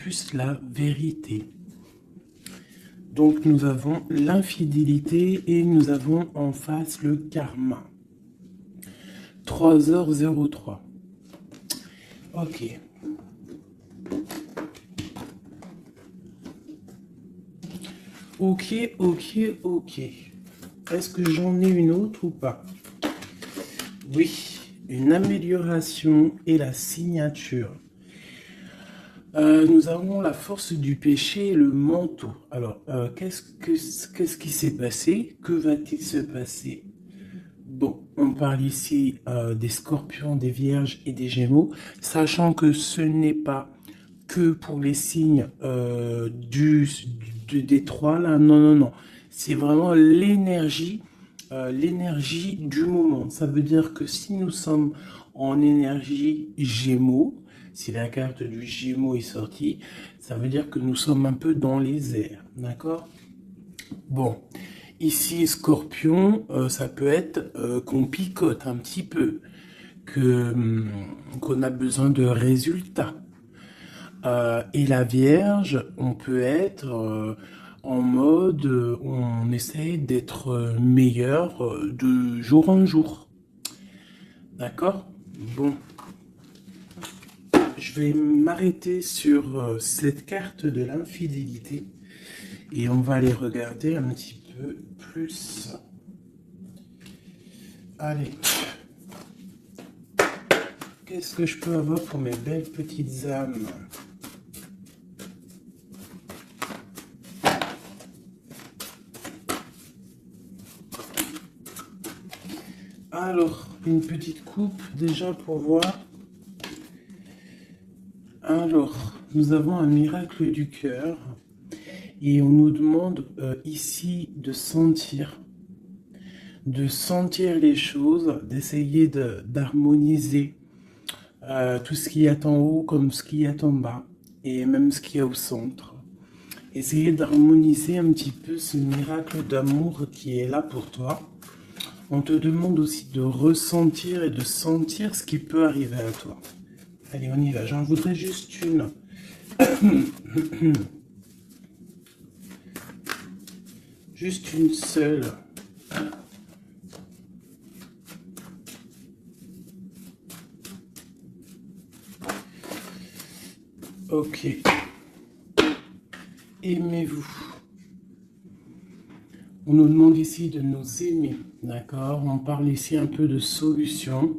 plus la vérité. Donc nous avons l'infidélité et nous avons en face le karma. 3h03. Ok. Ok. Est-ce que j'en ai une autre ou pas? Oui, une amélioration et la signature. Nous avons la force du péché et le manteau. Alors, qu'est-ce qui s'est passé? Que va-t-il se passer? Bon, on parle ici des scorpions, des vierges et des gémeaux, sachant que ce n'est pas que pour les signes des trois, là. Non. C'est vraiment l'énergie du moment. Ça veut dire que si nous sommes en énergie gémeaux, si la carte du gémeaux est sortie, ça veut dire que nous sommes un peu dans les airs, d'accord? Bon, ici, scorpion, ça peut être qu'on picote un petit peu, qu'on a besoin de résultats. Et la Vierge, on peut être en mode, on essaye d'être meilleur de jour en jour. D'accord? Bon, je vais m'arrêter sur cette carte de l'infidélité et on va aller regarder un petit peu plus. Allez. Qu'est-ce que je peux avoir pour mes belles petites âmes? Alors, une petite coupe déjà pour voir. Alors, nous avons un miracle du cœur et on nous demande ici de sentir les choses, d'essayer d'harmoniser tout ce qu'il y a en haut comme ce qu'il y a en bas et même ce qu'il y a au centre. Essayer d'harmoniser un petit peu ce miracle d'amour qui est là pour toi. On te demande aussi de ressentir et de sentir ce qui peut arriver à toi. Allez, on y va. J'en voudrais juste une. Juste une seule. Ok. Aimez-vous. On nous demande ici de nous aimer, d'accord? On parle ici un peu de solution,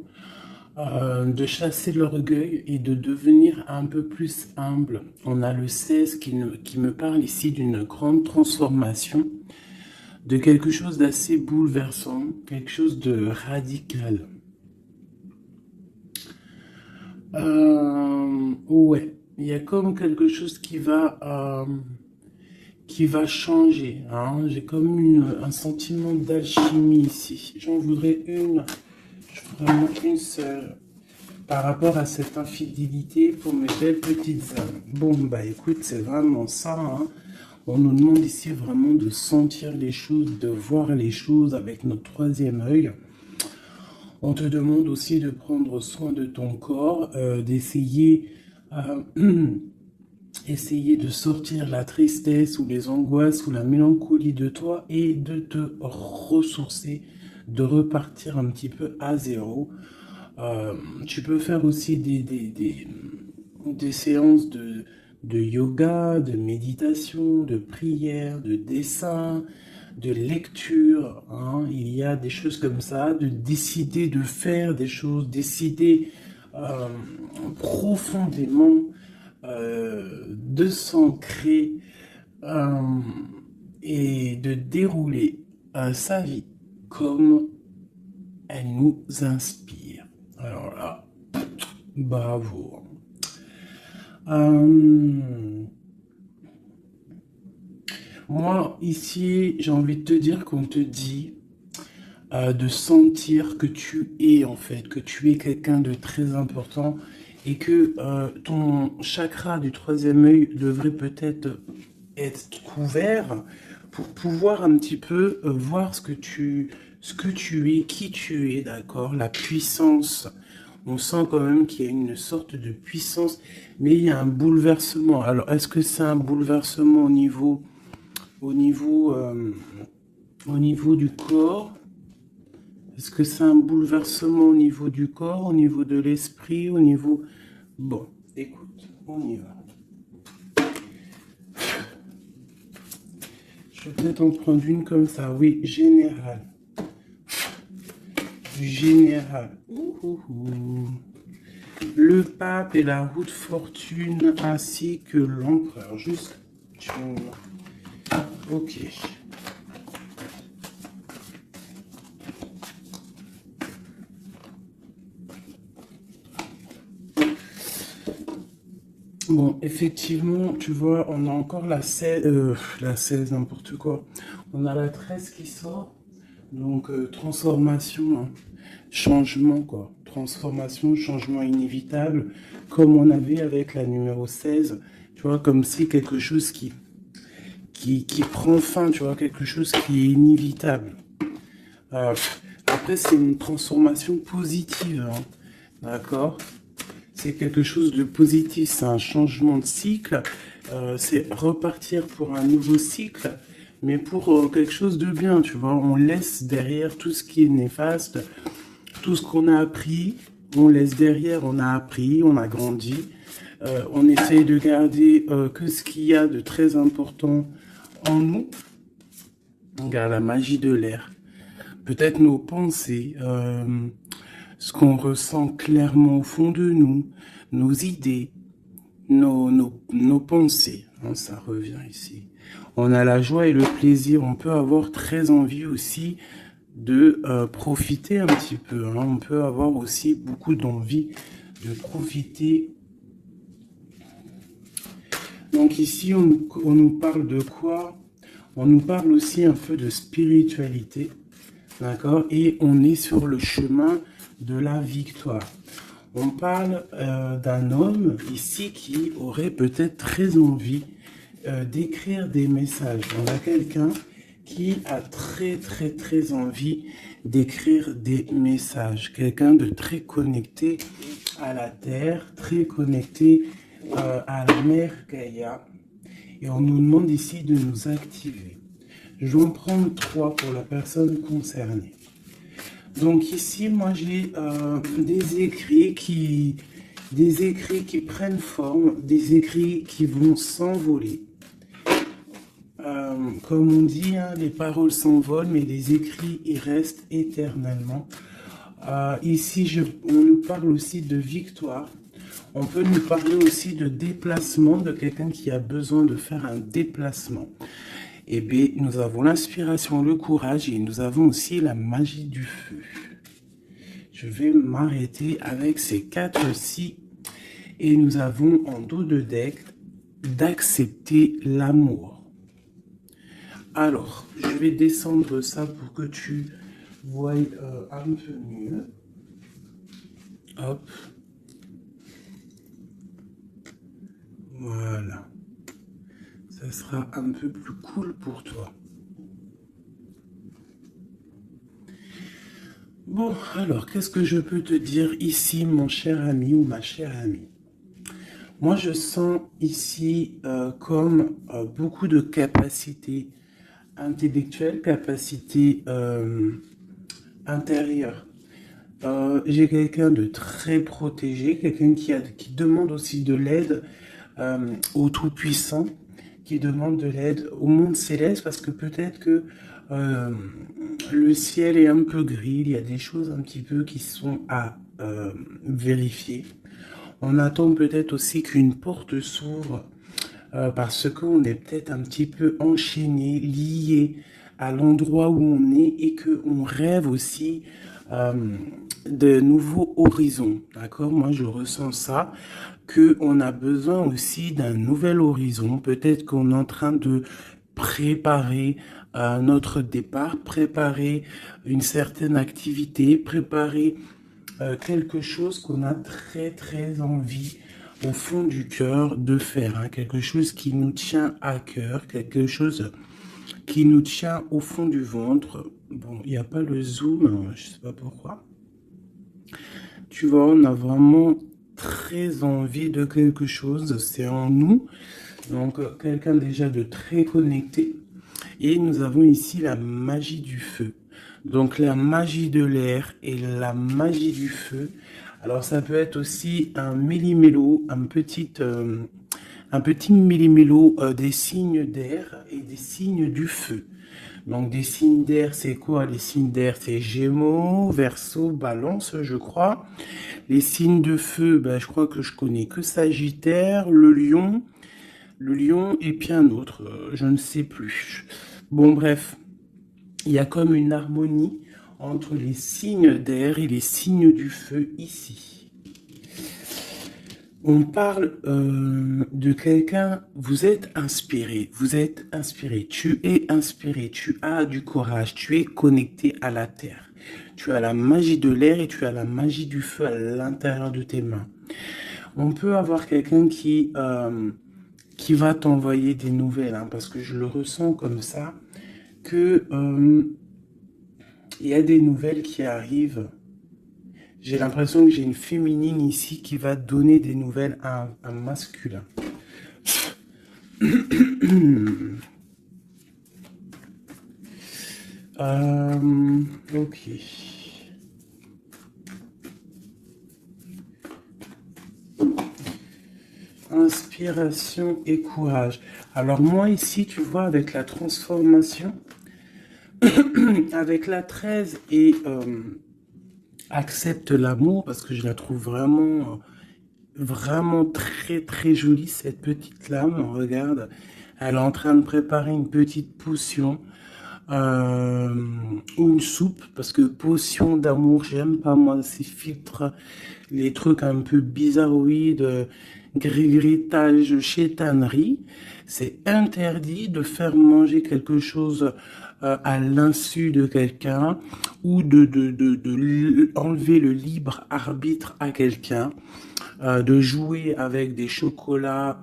de chasser l'orgueil et de devenir un peu plus humble. On a le 16 qui me parle ici d'une grande transformation, de quelque chose d'assez bouleversant, quelque chose de radical. Ouais, il y a comme quelque chose qui va changer. Hein. J'ai comme un sentiment d'alchimie ici. J'en voudrais vraiment une seule, par rapport à cette infidélité pour mes belles petites âmes. Bon, bah écoute, c'est vraiment ça. Hein. On nous demande ici vraiment de sentir les choses, de voir les choses avec notre troisième œil. On te demande aussi de prendre soin de ton corps, d'essayer essayer de sortir la tristesse ou les angoisses ou la mélancolie de toi et de te ressourcer, de repartir un petit peu à zéro. Tu peux faire aussi des séances de yoga, de méditation, de prière, de dessin, de lecture. Hein. Il y a des choses comme ça, de décider de faire des choses, décider profondément de s'ancrer et de dérouler sa vie comme elle nous inspire. Alors là, bravo. Moi, ici, j'ai envie de te dire qu'on te dit de sentir que tu es, en fait, que tu es quelqu'un de très important et que ton chakra du troisième œil devrait peut-être être couvert pour pouvoir un petit peu voir ce que tu es, qui tu es, d'accord, la puissance On sent quand même qu'il y a une sorte de puissance, mais il y a un bouleversement. Alors, est-ce que c'est un bouleversement au niveau, euh, au niveau du corps? Est-ce que c'est un bouleversement au niveau du corps, au niveau de l'esprit, au niveau... Bon, écoute, on y va. Je vais peut-être en prendre une comme ça. Oui, général. Général. Le pape et la roue de fortune ainsi que l'empereur. Juste. Ok. Bon, effectivement, tu vois, on a encore la 16, n'importe quoi. On a la 13 qui sort. Donc, transformation, hein. Changement, quoi. Transformation, changement inévitable, comme on avait avec la numéro 16. Tu vois, comme si quelque chose qui prend fin, tu vois, quelque chose qui est inévitable. Après, c'est une transformation positive, hein. D'accord? C'est quelque chose de positif, c'est un changement de cycle, c'est repartir pour un nouveau cycle, mais pour quelque chose de bien, tu vois. On laisse derrière tout ce qui est néfaste, tout ce qu'on a appris, on laisse derrière, on a appris, on a grandi, on essaye de garder que ce qu'il y a de très important en nous. On garde la magie de l'air, peut-être nos pensées, ce qu'on ressent clairement au fond de nous, nos idées, nos pensées. Hein, ça revient ici. On a la joie et le plaisir. On peut avoir très envie aussi de profiter un petit peu. Hein. On peut avoir aussi beaucoup d'envie de profiter. Donc ici, on nous parle de quoi? On nous parle aussi un peu de spiritualité. D'accord? Et on est sur le chemin de la victoire. On parle d'un homme ici qui aurait peut-être très envie d'écrire des messages. On a quelqu'un qui a très envie d'écrire des messages. Quelqu'un de très connecté à la terre, très connecté à la mère Gaïa. Et on nous demande ici de nous activer. Je vais en prendre 3 pour la personne concernée. Donc ici, moi j'ai des écrits qui prennent forme, des écrits qui vont s'envoler. Comme on dit, hein, les paroles s'envolent, mais les écrits y restent éternellement. Ici, on nous parle aussi de victoire. On peut nous parler aussi de déplacement, de quelqu'un qui a besoin de faire un déplacement. Eh bien, nous avons l'inspiration, le courage et nous avons aussi la magie du feu. Je vais m'arrêter avec ces 4-ci et nous avons en dos de deck d'accepter l'amour. Alors, je vais descendre ça pour que tu vois un peu mieux. Hop. Voilà. Ça sera un peu plus cool pour toi. Bon, alors, qu'est-ce que je peux te dire ici, mon cher ami ou ma chère amie? Moi, je sens ici comme beaucoup de capacités intellectuelles, capacités intérieures. J'ai quelqu'un de très protégé, quelqu'un qui demande aussi de l'aide au Tout-Puissant, qui demande de l'aide au monde céleste, parce que peut-être que le ciel est un peu gris, il y a des choses un petit peu qui sont à vérifier. On attend peut-être aussi qu'une porte s'ouvre parce qu'on est peut-être un petit peu enchaîné, lié à l'endroit où on est et qu'on rêve aussi de nouveaux horizons. D'accord? Moi, je ressens ça, qu'on a besoin aussi d'un nouvel horizon. Peut-être qu'on est en train de préparer notre départ, préparer une certaine activité, préparer quelque chose qu'on a très envie au fond du cœur de faire, hein, quelque chose qui nous tient à cœur, quelque chose qui nous tient au fond du ventre. Bon, il n'y a pas le zoom, je sais pas pourquoi. Tu vois, on a vraiment très envie de quelque chose, c'est en nous. Donc, quelqu'un déjà de très connecté. Et nous avons ici la magie du feu. Donc, la magie de l'air et la magie du feu. Alors, ça peut être aussi un méli-mélo, un petit méli-mélo des signes d'air et des signes du feu. Donc, des signes d'air, c'est quoi? Les signes d'air, c'est Gémeaux, Verseau, Balance, je crois. Les signes de feu, ben, je crois que je connais que Sagittaire, le lion et puis un autre, je ne sais plus. Bon, bref, il y a comme une harmonie entre les signes d'air et les signes du feu ici. On parle de quelqu'un, vous êtes inspiré, tu es inspiré, tu as du courage, tu es connecté à la terre. Tu as la magie de l'air et tu as la magie du feu à l'intérieur de tes mains. On peut avoir quelqu'un qui va t'envoyer des nouvelles, hein, parce que je le ressens comme ça, que il y a des nouvelles qui arrivent. J'ai l'impression que j'ai une féminine ici qui va donner des nouvelles à un masculin. Ok. Inspiration et courage. Alors moi ici, tu vois, avec la transformation, avec la 13 et accepte l'amour, parce que je la trouve vraiment, vraiment très très jolie, cette petite lame. Regarde, elle est en train de préparer une petite potion. Ou une soupe, parce que potion d'amour, j'aime pas moi ces filtres, les trucs un peu bizarroïdes, grigritage, chétanerie. C'est interdit de faire manger quelque chose à l'insu de quelqu'un ou de enlever le libre arbitre à quelqu'un, de jouer avec des chocolats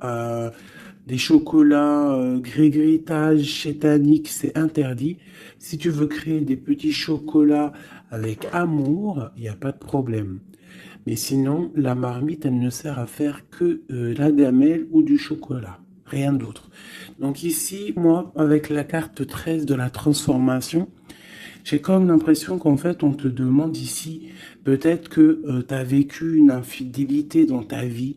grigritage chétanique, c'est interdit. Si tu veux créer des petits chocolats avec amour, il n'y a pas de problème. Mais sinon, la marmite, elle ne sert à faire que la gamelle ou du chocolat. Rien d'autre. Donc ici, moi, avec la carte 13 de la transformation, j'ai comme l'impression qu'en fait, on te demande ici, peut-être que tu as vécu une infidélité dans ta vie,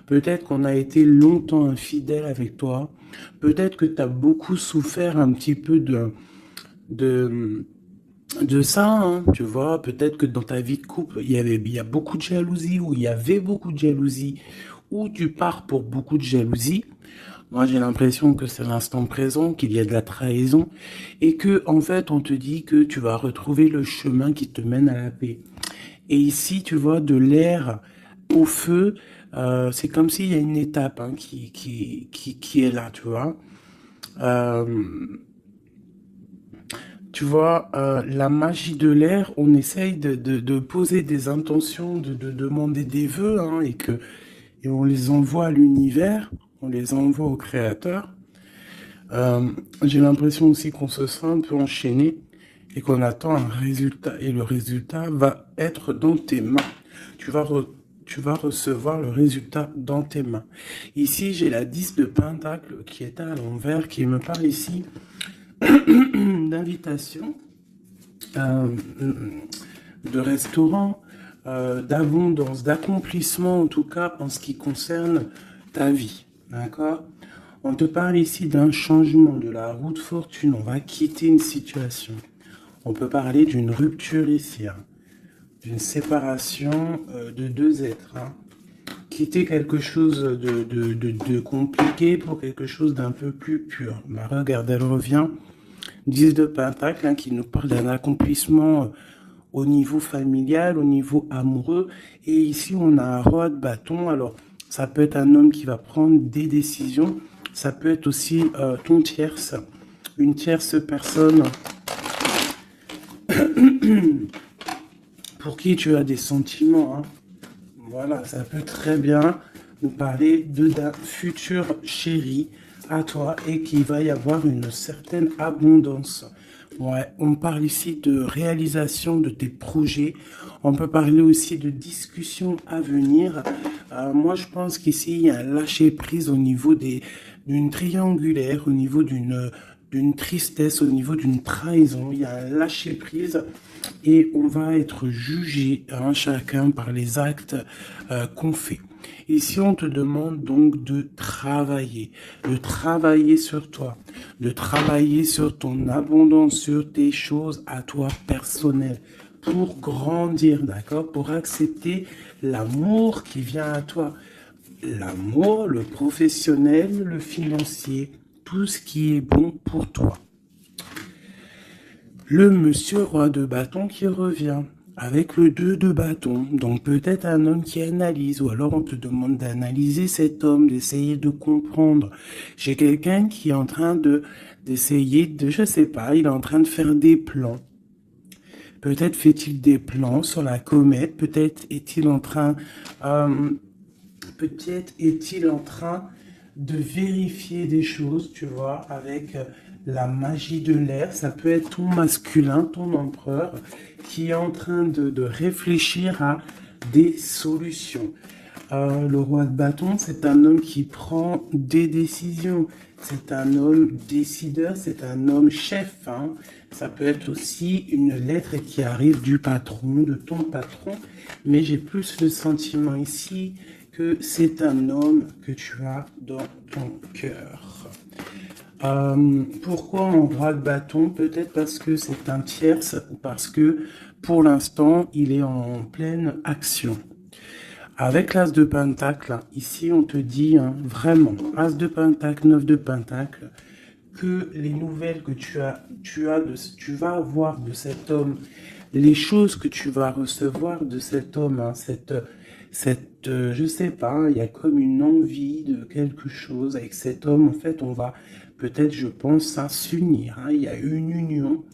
peut-être qu'on a été longtemps infidèle avec toi, peut-être que tu as beaucoup souffert un petit peu de, de ça, hein, tu vois, peut-être que dans ta vie de couple, il y a beaucoup de jalousie, ou il y avait beaucoup de jalousie, ou tu pars pour beaucoup de jalousie. Moi, j'ai l'impression que c'est l'instant présent, qu'il y a de la trahison, et que, en fait, on te dit que tu vas retrouver le chemin qui te mène à la paix. Et ici, tu vois, de l'air au feu, c'est comme s'il y a une étape, hein, qui est là, tu vois. Euh, Tu vois, la magie de l'air, on essaye de poser des intentions, de demander des vœux, hein, et on les envoie à l'univers, on les envoie au créateur. J'ai l'impression aussi qu'on se sent un peu enchaîné et qu'on attend un résultat. Et le résultat va être dans tes mains. Tu vas recevoir le résultat dans tes mains. Ici, j'ai la 10 de Pentacle qui est à l'envers, qui me parle ici d'invitation, euh, de restaurant, d'abondance, d'accomplissement, en tout cas en ce qui concerne ta vie. D'accord? On te parle ici d'un changement de la roue de fortune. On va quitter une situation. On peut parler d'une rupture ici, hein, d'une séparation de deux êtres. Hein. Quitter quelque chose de compliqué pour quelque chose d'un peu plus pur. Bah, regarde, elle revient. 10 de Pentacle, hein, qui nous parle d'un accomplissement au niveau familial, au niveau amoureux. Et ici, on a un roi de bâton. Alors, ça peut être un homme qui va prendre des décisions. Ça peut être aussi ton tierce, une tierce personne pour qui tu as des sentiments. Hein. Voilà, ça peut très bien nous parler d'un futur chéri à toi et qu'il va y avoir une certaine abondance. Ouais, on parle ici de réalisation de tes projets. On peut parler aussi de discussions à venir. Moi, je pense qu'ici, il y a un lâcher-prise au niveau d'une triangulaire, au niveau d'une tristesse, au niveau d'une trahison. Il y a un lâcher-prise et on va être jugé, hein, chacun par les actes qu'on fait. Ici, on te demande donc de travailler sur toi, de travailler sur ton abondance, sur tes choses à toi personnelles, pour grandir, d'accord? Pour accepter l'amour qui vient à toi. L'amour, le professionnel, le financier, tout ce qui est bon pour toi. Le monsieur roi de bâton qui revient avec le 2 de bâton. Donc peut-être un homme qui analyse, ou alors on te demande d'analyser cet homme, d'essayer de comprendre. J'ai quelqu'un qui est en train d'essayer de, je sais pas, il est en train de faire des plans. Peut-être fait-il des plans sur la comète, peut-être est-il en train, peut-être est-il en train de vérifier des choses, tu vois, avec la magie de l'air. Ça peut être ton masculin, ton empereur, qui est en train de réfléchir à des solutions. Le roi de bâton, c'est un homme qui prend des décisions. C'est un homme décideur, c'est un homme chef. Hein. Ça peut être aussi une lettre qui arrive du patron, de ton patron. Mais j'ai plus le sentiment ici que c'est un homme que tu as dans ton cœur. Pourquoi en roi de bâton? Peut-être parce que c'est un tierce, ou parce que pour l'instant, il est en pleine action. Avec l'as de pentacle, ici on te dit hein, vraiment, as de pentacle, 9 de pentacle, que les nouvelles que tu vas avoir de cet homme, les choses que tu vas recevoir de cet homme, hein, je sais pas, il y a comme une envie de quelque chose avec cet homme. En fait, on va peut-être, je pense, hein, s'unir. Hein, il y a une union,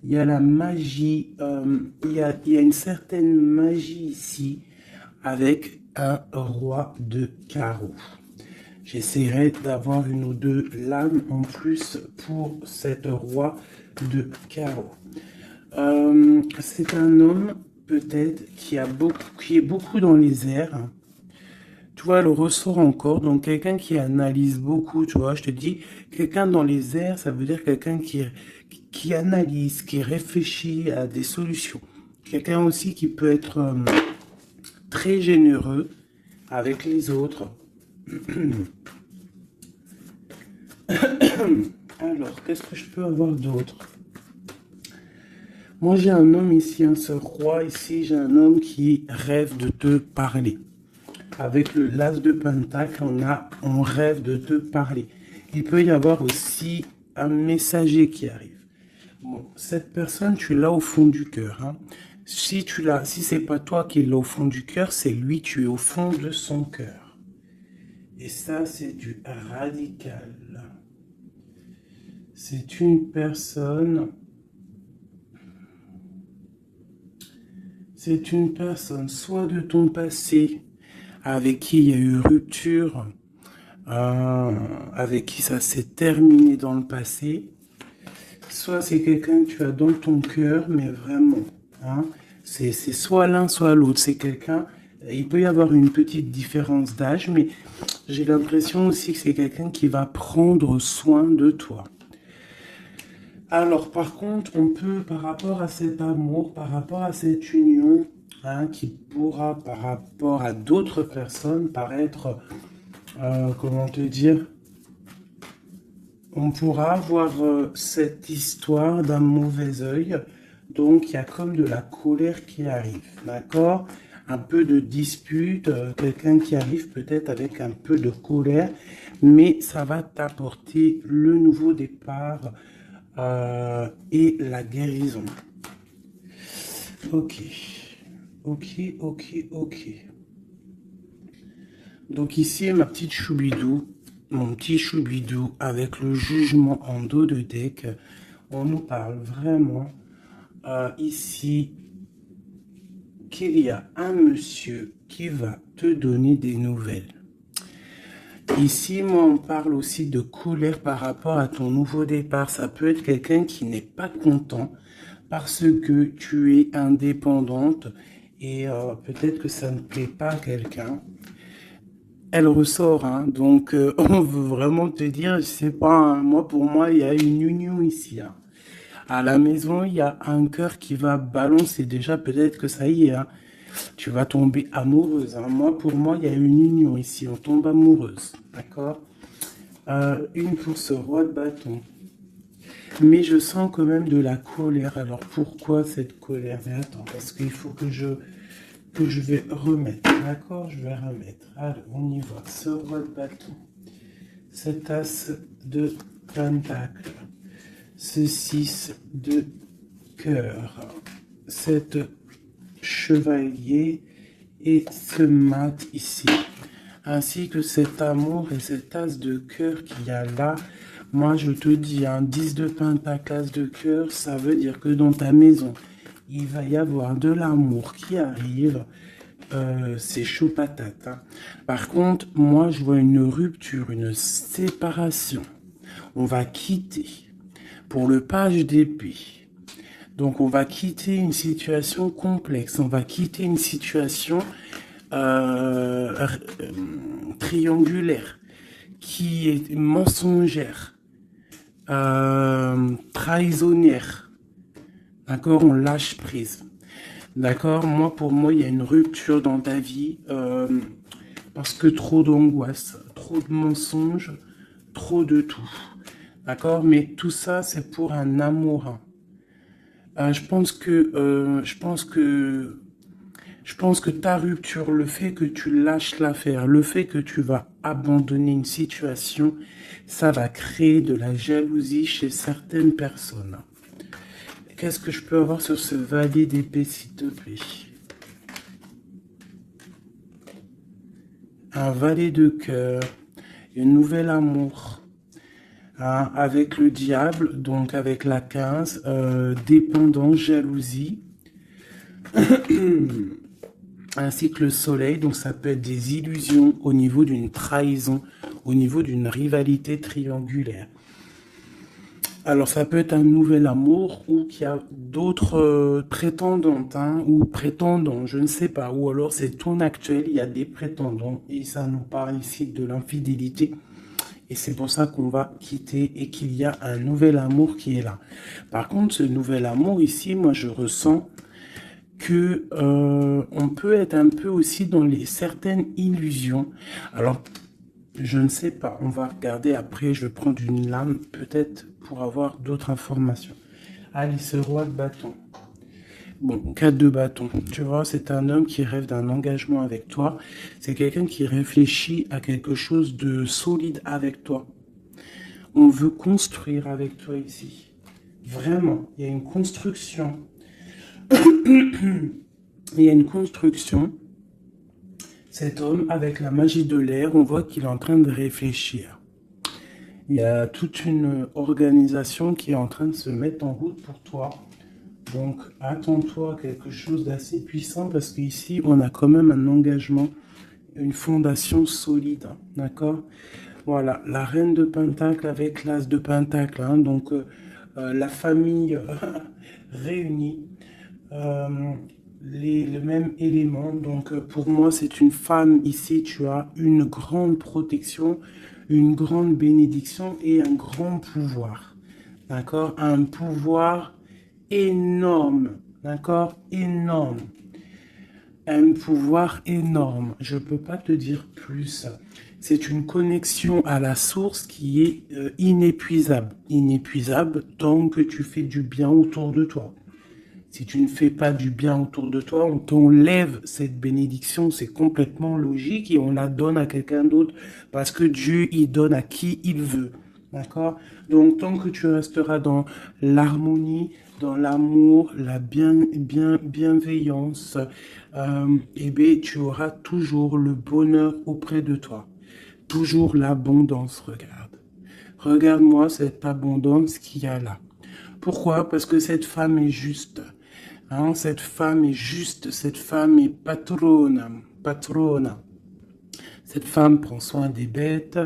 il y a la magie, il y a une certaine magie ici avec un roi de carreau. J'essaierai d'avoir une ou deux lames en plus pour cette roi de carreau. C'est un homme peut-être qui est beaucoup dans les airs. Tu vois, le ressort encore. Donc quelqu'un qui analyse beaucoup, tu vois. Je te dis, quelqu'un dans les airs, ça veut dire quelqu'un qui analyse, qui réfléchit à des solutions. Quelqu'un aussi qui peut être très généreux avec les autres. Alors, qu'est-ce que je peux avoir d'autre? Moi, j'ai un homme ici, ce roi ici, j'ai un homme qui rêve de te parler. Avec le l'as de pentacle, on rêve de te parler. Il peut y avoir aussi un messager qui arrive. Bon, cette personne, tu l'as au fond du cœur. Hein. Si c'est pas toi qui l'as au fond du cœur, c'est lui, tu es au fond de son cœur. Et ça, c'est du radical. C'est une personne soit de ton passé, avec qui il y a eu rupture, avec qui ça s'est terminé dans le passé, soit c'est quelqu'un que tu as dans ton cœur, mais vraiment, hein, c'est soit l'un, soit l'autre, c'est quelqu'un, il peut y avoir une petite différence d'âge, mais j'ai l'impression aussi que c'est quelqu'un qui va prendre soin de toi. Alors, par contre, on peut, par rapport à cet amour, par rapport à cette union, hein, qui pourra, par rapport à d'autres personnes, paraître, comment te dire, on pourra avoir cette histoire d'un mauvais œil. Donc, il y a comme de la colère qui arrive, d'accord? Un peu de dispute, quelqu'un qui arrive peut-être avec un peu de colère, mais ça va t'apporter le nouveau départ, et la guérison. Ok. Donc ici, ma petite choubidou, mon petit choubidou avec le jugement en dos de deck. On nous parle vraiment ici qu'il y a un monsieur qui va te donner des nouvelles. Ici, moi, on parle aussi de colère par rapport à ton nouveau départ. Ça peut être quelqu'un qui n'est pas content parce que tu es indépendante et peut-être que ça ne plaît pas à quelqu'un. Elle ressort, hein, donc on veut vraiment te dire, je sais pas, hein, moi pour moi, il y a une union ici, hein. À la maison, il y a un cœur qui va balancer. Déjà, peut-être que ça y est, hein, tu vas tomber amoureuse, hein. Moi, pour moi, il y a une union ici. On tombe amoureuse. D'accord? Une pour ce roi de bâton. Mais je sens quand même de la colère. Alors, pourquoi cette colère? Mais attends, parce qu'il faut que je vais remettre. D'accord? Je vais remettre. Allez, on y va. Ce roi de bâton. Cet as de pentacle. Ce 6 de cœur. Cette chevalier et ce mat ici, ainsi que cet amour et cet as de cœur qu'il y a là. Moi, je te dis, un 10 de pentacle, as de cœur, ça veut dire que dans ta maison, il va y avoir de l'amour qui arrive. C'est chaud patate, hein. Par contre, moi, je vois une rupture, une séparation. On va quitter pour le page d'épée. Donc, on va quitter une situation complexe. On va quitter une situation triangulaire qui est mensongère, trahisonnière. D'accord? On lâche prise. D'accord? Moi, pour moi, il y a une rupture dans ta vie parce que trop d'angoisse, trop de mensonges, trop de tout. D'accord? Mais tout ça, c'est pour un amour. Je pense que ta rupture, le fait que tu lâches l'affaire, le fait que tu vas abandonner une situation, ça va créer de la jalousie chez certaines personnes. Qu'est-ce que je peux avoir sur ce valet d'épée, s'il te plaît? Un valet de cœur, un nouvel amour. Hein, avec le diable, donc avec la 15, dépendance, jalousie, ainsi que le soleil, donc ça peut être des illusions au niveau d'une trahison, au niveau d'une rivalité triangulaire. Alors ça peut être un nouvel amour ou qu'il y a d'autres prétendantes, hein, ou prétendants, je ne sais pas, ou alors c'est ton actuel, il y a des prétendants et ça nous parle ici de l'infidélité. Et c'est pour ça qu'on va quitter et qu'il y a un nouvel amour qui est là. Par contre, ce nouvel amour ici, moi je ressens que on peut être un peu aussi dans certaines illusions. Alors, je ne sais pas, on va regarder après, je vais prendre une lame peut-être pour avoir d'autres informations. Allez, ce roi de bâton. Bon, 4 de bâton, tu vois, c'est un homme qui rêve d'un engagement avec toi. C'est quelqu'un qui réfléchit à quelque chose de solide avec toi. On veut construire avec toi ici. Vraiment, il y a une construction. Il y a une construction. Cet homme, avec la magie de l'air, on voit qu'il est en train de réfléchir. Il y a toute une organisation qui est en train de se mettre en route pour toi. Donc, attends-toi à quelque chose d'assez puissant parce qu'ici, on a quand même un engagement, une fondation solide. D'accord? Voilà, la reine de Pentacle avec l'as de Pentacle. Hein, donc, la famille réunie, le même élément. Donc, pour moi, c'est une femme. Ici, tu as une grande protection, une grande bénédiction et un grand pouvoir. D'accord? Un pouvoir énorme, d'accord? Énorme. Un pouvoir énorme. Je ne peux pas te dire plus. C'est une connexion à la source qui est inépuisable. Inépuisable tant que tu fais du bien autour de toi. Si tu ne fais pas du bien autour de toi, on t'enlève cette bénédiction. C'est complètement logique et on la donne à quelqu'un d'autre parce que Dieu, il donne à qui il veut. D'accord? Donc, tant que tu resteras dans l'harmonie, dans l'amour, la bienveillance, eh bien, tu auras toujours le bonheur auprès de toi. Toujours l'abondance, regarde. Regarde-moi cette abondance qu'il y a là. Pourquoi? Parce que cette femme est juste. Hein, cette femme est juste. Cette femme est patrona. Patrona. Cette femme prend soin des bêtes.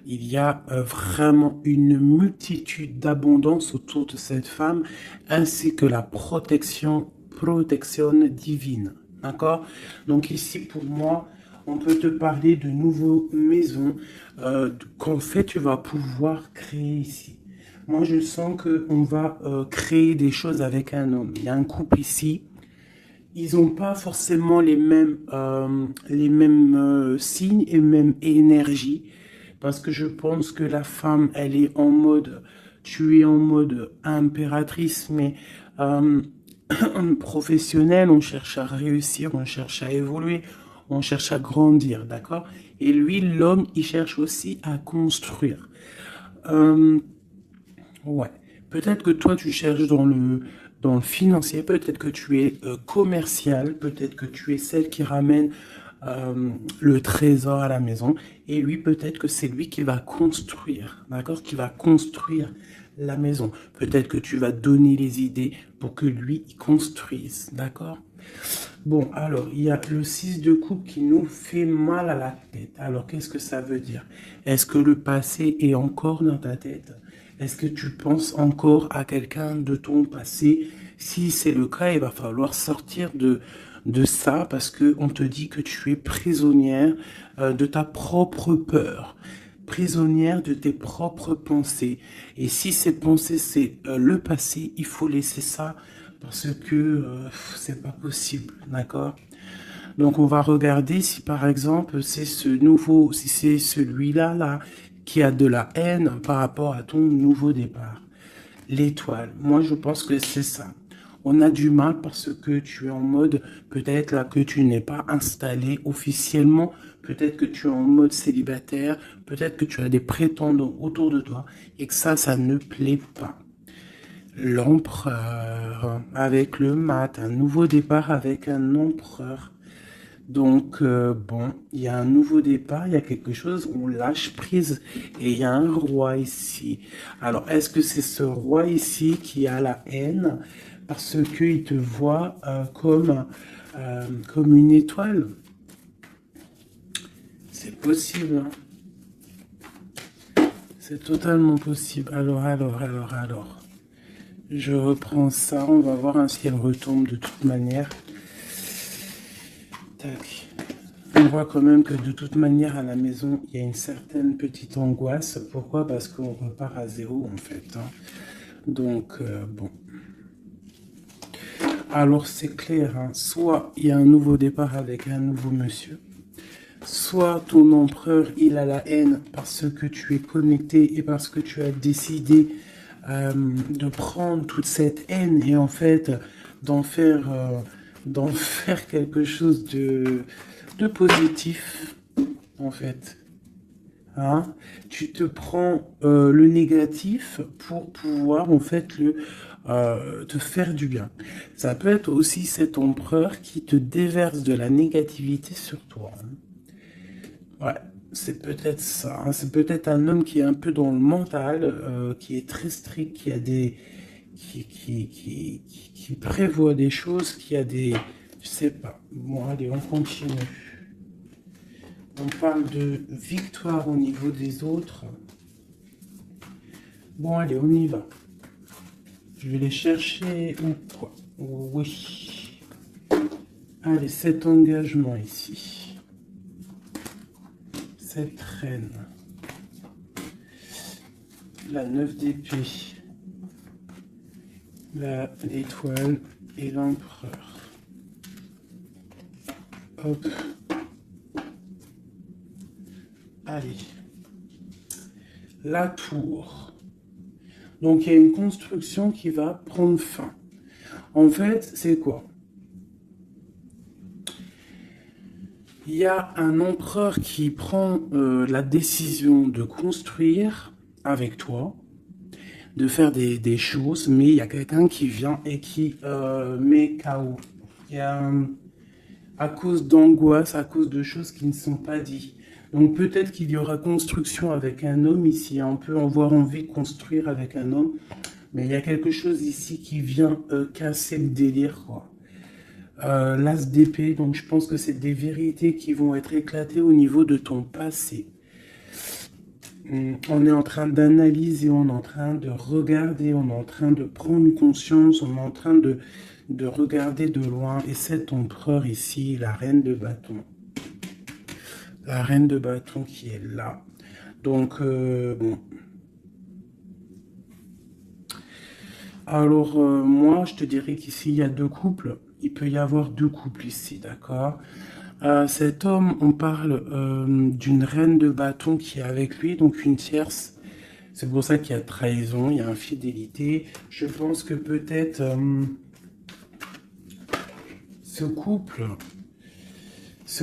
Il y a vraiment une multitude d'abondance autour de cette femme, ainsi que la protection divine. D'accord? Donc ici, pour moi, on peut te parler de nouvelles maisons qu'en fait, tu vas pouvoir créer ici. Moi, je sens qu'on va créer des choses avec un homme. Il y a un couple ici. Ils n'ont pas forcément les mêmes signes et même énergie. Parce que je pense que la femme, elle est en mode, tu es en mode impératrice, mais professionnelle. On cherche à réussir, on cherche à évoluer, on cherche à grandir, d'accord? Et lui, l'homme, il cherche aussi à construire. Euh, Ouais. Peut-être que toi, tu cherches dans le financier, peut-être que tu es commercial, peut-être que tu es celle qui ramène le trésor à la maison. Et lui, peut-être que c'est lui qui va construire, d'accord? Qui va construire la maison. Peut-être que tu vas donner les idées pour que lui, il construise, d'accord? Bon, alors, il y a le 6 de coupe qui nous fait mal à la tête. Alors, qu'est-ce que ça veut dire? Est-ce que le passé est encore dans ta tête? Est-ce que tu penses encore à quelqu'un de ton passé? Si c'est le cas, il va falloir sortir de ça parce que on te dit que tu es prisonnière de ta propre peur, prisonnière de tes propres pensées. Et si ces pensées, c'est le passé, il faut laisser ça parce que c'est pas possible, d'accord? Donc on va regarder si par exemple c'est ce nouveau, si c'est celui-là là qui a de la haine par rapport à ton nouveau départ. L'étoile, moi je pense que c'est ça. On a du mal parce que tu es en mode, peut-être là que tu n'es pas installé officiellement, peut-être que tu es en mode célibataire, peut-être que tu as des prétendants autour de toi et que ça ne plaît pas. L'empereur avec le mat, un nouveau départ avec un empereur. Donc, bon, il y a un nouveau départ, il y a quelque chose, on lâche prise et il y a un roi ici. Alors, est-ce que c'est ce roi ici qui a la haine parce qu'il te voit comme une étoile? C'est possible, hein. C'est totalement possible. Alors. Je reprends ça, on va voir si elle retombe de toute manière. Tac. On voit quand même que de toute manière à la maison, il y a une certaine petite angoisse. Pourquoi? Parce qu'on repart à zéro en fait, hein. Donc, bon. Alors c'est clair, hein. Soit il y a un nouveau départ avec un nouveau monsieur, soit ton empereur, il a la haine parce que tu es connecté et parce que tu as décidé de prendre toute cette haine et en fait d'en faire, d'en faire quelque chose de positif, en fait. Hein? Tu te prends le négatif pour pouvoir en fait te faire du bien. Ça peut être aussi cet empereur qui te déverse de la négativité sur toi, hein. Ouais, c'est peut-être ça, hein. C'est peut-être un homme qui est un peu dans le mental, qui est très strict, qui a des, qui prévoit des choses, qui a des, je sais pas. Bon, allez, on continue. On parle de victoire au niveau des autres. Bon, allez, on y va. Je vais les chercher ou quoi? Oui. Allez, cet engagement ici. Cette reine. La 9 d'épée. L'étoile et l'empereur. Hop. Allez. La tour. Donc, il y a une construction qui va prendre fin. En fait, c'est quoi? Il y a un empereur qui prend la décision de construire avec toi, de faire des choses, mais il y a quelqu'un qui vient et qui met KO. Il y a, à cause d'angoisse, à cause de choses qui ne sont pas dites. Donc peut-être qu'il y aura construction avec un homme ici. On peut avoir envie de construire avec un homme, mais il y a quelque chose ici qui vient casser le délire, quoi. L'as d'épée, donc je pense que c'est des vérités qui vont être éclatées au niveau de ton passé. On est en train d'analyser, on est en train de regarder, on est en train de prendre conscience, on est en train de regarder de loin. Et cet empereur ici, la reine de bâton. La reine de bâton qui est là. Donc, bon. Alors, moi, je te dirais qu'ici, il y a deux couples. Il peut y avoir deux couples ici, d'accord? Cet homme, on parle d'une reine de bâton qui est avec lui, donc une tierce. C'est pour ça qu'il y a trahison, il y a infidélité. Je pense que peut-être ce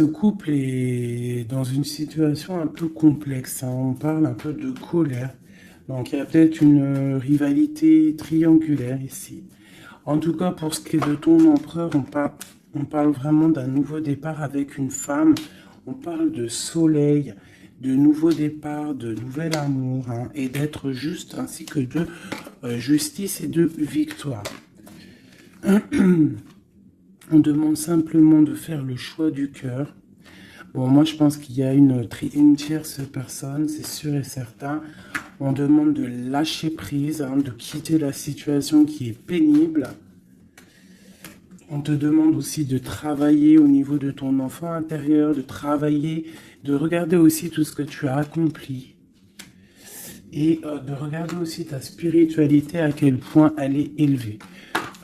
couple est dans une situation un peu complexe, hein. On parle un peu de colère. Donc il y a peut-être une rivalité triangulaire ici. En tout cas, pour ce qui est de ton empereur, on parle vraiment d'un nouveau départ avec une femme. On parle de soleil, de nouveau départ, de nouvel amour, hein, et d'être juste, ainsi que de justice et de victoire. On demande simplement de faire le choix du cœur. Bon, moi, je pense qu'il y a une tierce personne, c'est sûr et certain. On demande de lâcher prise, hein, de quitter la situation qui est pénible. On te demande aussi de travailler au niveau de ton enfant intérieur, de travailler, de regarder aussi tout ce que tu as accompli. Et de regarder aussi ta spiritualité, à quel point elle est élevée.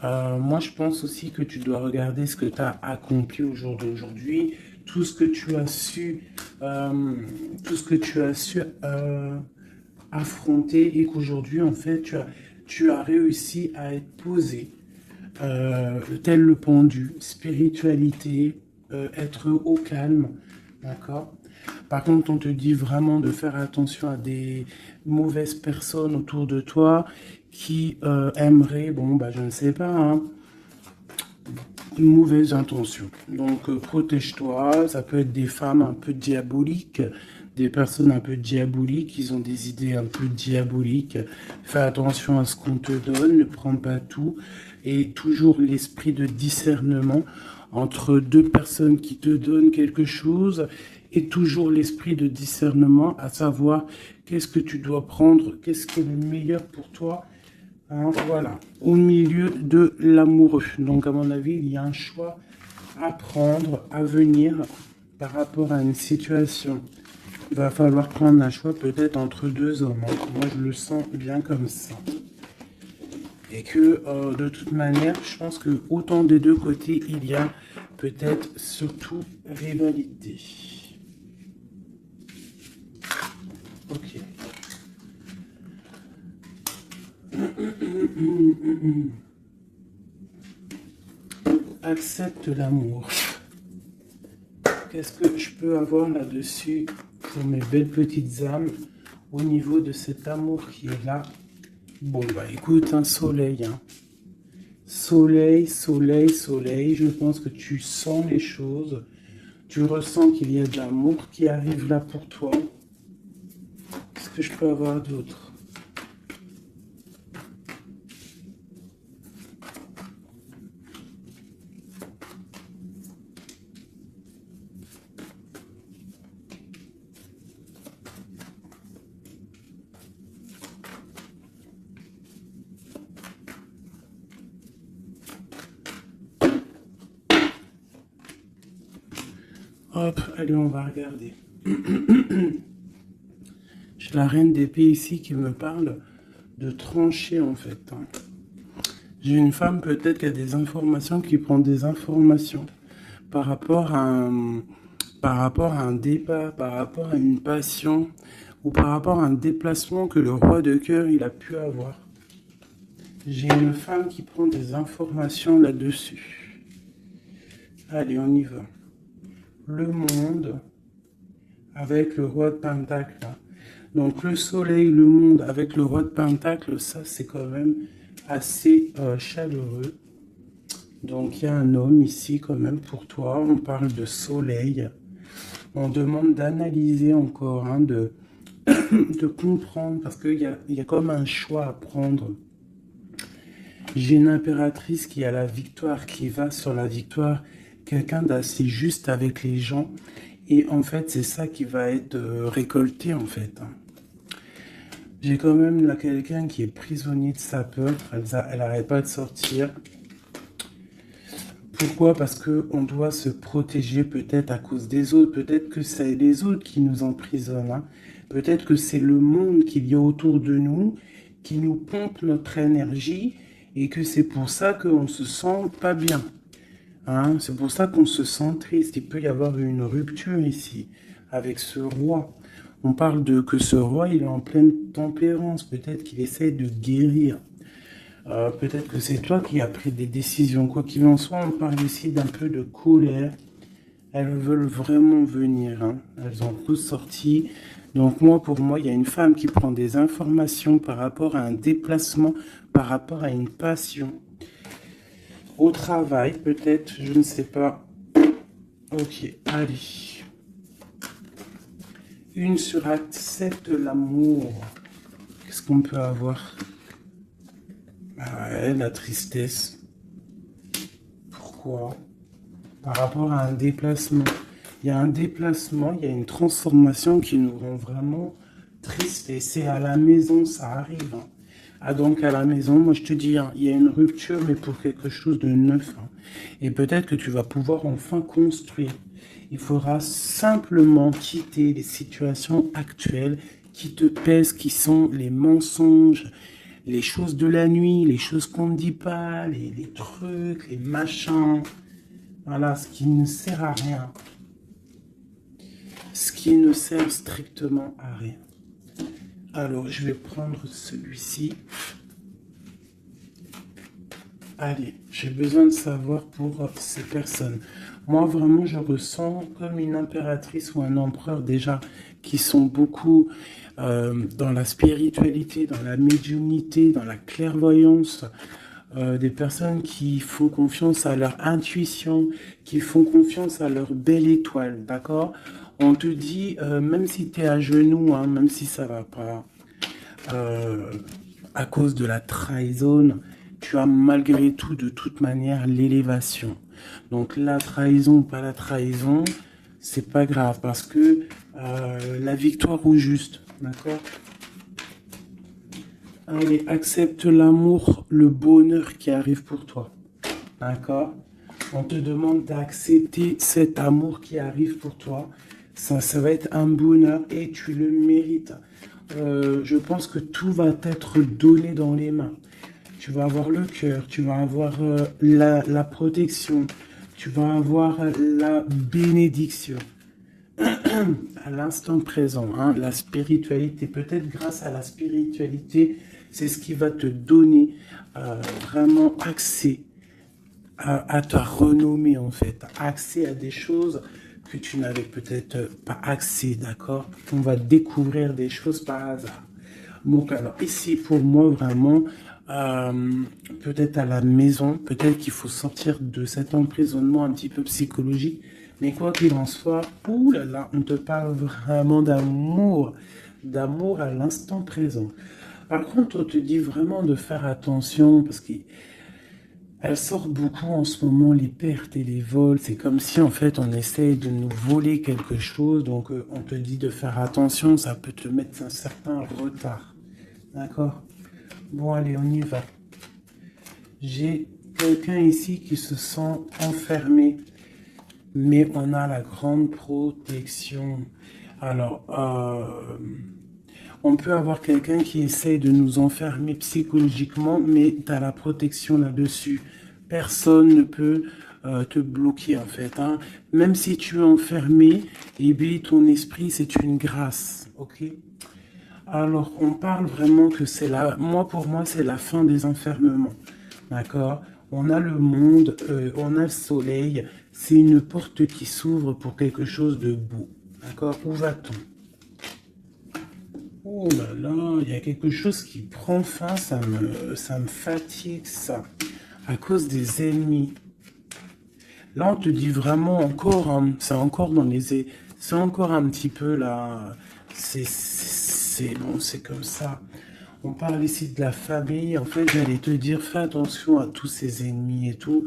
Moi, je pense aussi que tu dois regarder ce que tu as accompli au jour d'aujourd'hui, tout ce que tu as su, affronter, et qu'aujourd'hui, en fait, tu as réussi à être posé, tel le pendu, spiritualité, être au calme, d'accord? Par contre, on te dit vraiment de faire attention à des mauvaises personnes autour de toi qui aimeraient, bon, bah, je ne sais pas, hein, une mauvaise intention. Donc, protège-toi. Ça peut être des femmes un peu diaboliques, des personnes un peu diaboliques, ils ont des idées un peu diaboliques. Fais attention à ce qu'on te donne, ne prends pas tout. Et toujours l'esprit de discernement entre deux personnes qui te donnent quelque chose, et toujours l'esprit de discernement, à savoir qu'est-ce que tu dois prendre, qu'est-ce qui est le meilleur pour toi, hein, voilà, au milieu de l'amoureux. Donc à mon avis, il y a un choix à prendre, à venir par rapport à une situation. Il va falloir prendre un choix peut-être entre deux hommes, hein. Moi je le sens bien comme ça. Et que de toute manière, je pense que autant des deux côtés, il y a peut-être surtout rivalité. Ok. Accepte l'amour. Qu'est-ce que je peux avoir là-dessus pour mes belles petites âmes au niveau de cet amour qui est là? Bon, bah écoute, un soleil, hein. Soleil, soleil, soleil. Je pense que tu sens les choses. Tu ressens qu'il y a de l'amour qui arrive là pour toi. Qu'est-ce que je peux avoir d'autre? Hop, allez, on va regarder. J'ai la reine d'épée ici qui me parle de trancher, en fait, hein. J'ai une femme peut-être qui a des informations, qui prend des informations par rapport par rapport à un départ, par rapport à une passion, ou par rapport à un déplacement que le roi de cœur il a pu avoir. J'ai une femme qui prend des informations là-dessus. Allez, on y va. Le monde avec le roi de Pentacle. Donc le soleil, le monde avec le roi de Pentacle, ça c'est quand même assez chaleureux. Donc il y a un homme ici quand même pour toi. On parle de soleil. On demande d'analyser encore, hein, de comprendre, parce qu'il y a comme un choix à prendre. J'ai une impératrice qui a la victoire, qui va sur la victoire. Quelqu'un d'assez juste avec les gens. Et en fait, c'est ça qui va être récolté, en fait. J'ai quand même là quelqu'un qui est prisonnier de sa peur. Elle n'arrête pas de sortir. Pourquoi? Parce qu'on doit se protéger peut-être à cause des autres. Peut-être que c'est les autres qui nous emprisonnent. Hein. Peut-être que c'est le monde qu'il y a autour de nous qui nous pompe notre énergie et que c'est pour ça qu'on ne se sent pas bien. Hein. C'est pour ça qu'on se sent triste. Il peut y avoir une rupture ici avec ce roi. On parle de que ce roi, il est en pleine tempérance. Peut-être qu'il essaie de guérir. Peut-être que c'est toi qui as pris des décisions. Quoi qu'il en soit, on parle ici d'un peu de colère. Elles veulent vraiment venir. Hein. Elles ont tous sorti. Donc moi, pour moi, il y a une femme qui prend des informations par rapport à un déplacement, par rapport à une passion. Au travail, peut-être, je ne sais pas. Ok, allez. Une sur accepte l'amour. Qu'est-ce qu'on peut avoir? Ah ouais, la tristesse. Pourquoi? Par rapport à un déplacement. Il y a un déplacement, il y a une transformation qui nous rend vraiment tristes. Et c'est à la maison, ça arrive. Hein. Ah donc à la maison, moi je te dis, hein, il y a une rupture, mais pour quelque chose de neuf. Hein. Et peut-être que tu vas pouvoir enfin construire. Il faudra simplement quitter les situations actuelles qui te pèsent, qui sont les mensonges, les choses de la nuit, les choses qu'on ne dit pas, les trucs, les machins. Voilà, ce qui ne sert à rien. Ce qui ne sert strictement à rien. Alors, je vais prendre celui-ci. Allez, j'ai besoin de savoir pour ces personnes. Moi, vraiment, je ressens comme une impératrice ou un empereur déjà qui sont beaucoup dans la spiritualité, dans la médiumnité, dans la clairvoyance. Des personnes qui font confiance à leur intuition, qui font confiance à leur belle étoile, d'accord? On te dit, même si tu es à genoux, hein, même si ça va pas, à cause de la trahison, tu as malgré tout, de toute manière, l'élévation. Donc la trahison ou pas la trahison, c'est pas grave, parce que la victoire au juste, d'accord? Allez, accepte l'amour, le bonheur qui arrive pour toi. D'accord? On te demande d'accepter cet amour qui arrive pour toi. Ça va être un bonheur et tu le mérites. Je pense que tout va t'être donné dans les mains. Tu vas avoir le cœur, tu vas avoir la protection, tu vas avoir la bénédiction. À l'instant présent, hein, la spiritualité, peut-être grâce à la spiritualité, c'est ce qui va te donner vraiment accès à ta renommée en fait, accès à des choses que tu n'avais peut-être pas accès, d'accord? On va découvrir des choses par hasard. Donc alors ici pour moi vraiment, peut-être à la maison, peut-être qu'il faut sortir de cet emprisonnement un petit peu psychologique. Mais quoi qu'il en soit, oulala, on te parle vraiment d'amour à l'instant présent. Par contre, on te dit vraiment de faire attention parce qu'elle sort beaucoup en ce moment, les pertes et les vols. C'est comme si en fait on essaye de nous voler quelque chose. Donc on te dit de faire attention, ça peut te mettre un certain retard. D'accord? Bon, allez, on y va. J'ai quelqu'un ici qui se sent enfermé. Mais on a la grande protection. Alors, on peut avoir quelqu'un qui essaye de nous enfermer psychologiquement, mais tu as la protection là-dessus. Personne ne peut te bloquer, en fait. Hein. Même si tu es enfermé, eh bien, ton esprit, c'est une grâce. Ok? Alors, on parle vraiment que c'est la... Moi, pour moi, c'est la fin des enfermements. D'accord? On a le monde, on a le soleil. C'est une porte qui s'ouvre pour quelque chose de beau. D'accord? Où va-t-on? Oh là là, il y a quelque chose qui prend fin, ça me fatigue, ça. À cause des ennemis. Là, on te dit vraiment encore, hein, c'est encore dans les... C'est encore un petit peu là... C'est bon, c'est comme ça. On parle ici de la famille. En fait, j'allais te dire, fais attention à tous ces ennemis et tout.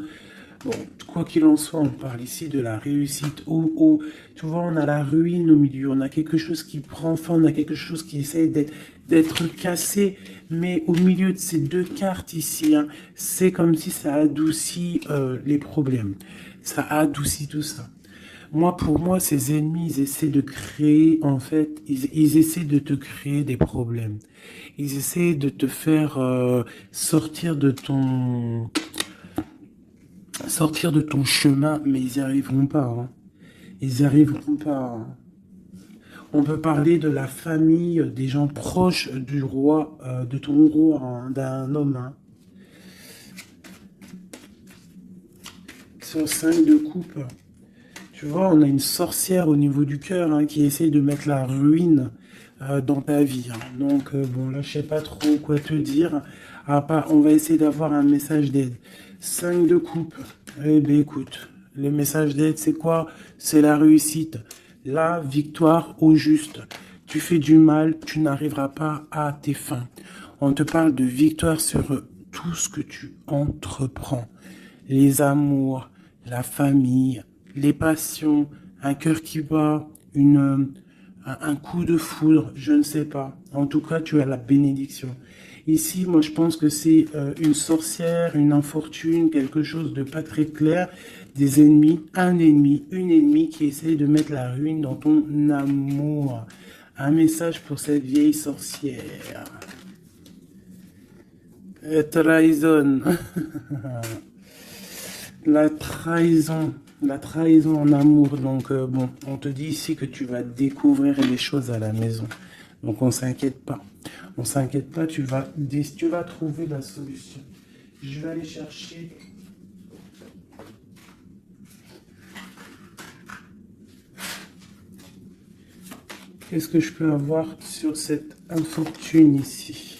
Bon, quoi qu'il en soit, on parle ici de la réussite. Tu vois, on a la ruine au milieu. On a quelque chose qui prend fin. On a quelque chose qui essaie d'être cassé. Mais au milieu de ces deux cartes ici, hein, c'est comme si ça adoucit les problèmes. Ça adoucit tout ça. Moi, pour moi, ces ennemis, ils essaient de créer, en fait, ils essaient de te créer des problèmes. Ils essaient de te faire sortir de ton chemin, mais ils n'y arriveront pas, hein. Ils n'y arriveront pas, hein. On peut parler de la famille, des gens proches du roi, de ton roi, hein, d'un homme, hein. Sur 5 de coupe. Tu vois, on a une sorcière au niveau du cœur, hein, qui essaie de mettre la ruine dans ta vie, hein. Donc, bon, là, je sais pas trop quoi te dire. On va essayer d'avoir un message d'aide. 5 de coupe. Eh bien, écoute, le message d'aide, c'est quoi? C'est la réussite. La victoire au juste. Tu fais du mal, tu n'arriveras pas à tes fins. On te parle de victoire sur tout ce que tu entreprends. Les amours, la famille, les passions, un cœur qui bat, un coup de foudre, je ne sais pas. En tout cas, tu as la bénédiction. Ici, moi, je pense que c'est une sorcière, une infortune, quelque chose de pas très clair, des ennemis, un ennemi, une ennemie qui essaye de mettre la ruine dans ton amour. Un message pour cette vieille sorcière. Trahison. La trahison en amour. Donc, bon, on te dit ici que tu vas découvrir les choses à la maison. Donc, on s'inquiète pas. On s'inquiète pas, tu vas trouver la solution. Je vais aller chercher. Qu'est-ce que je peux avoir sur cette infortune ici?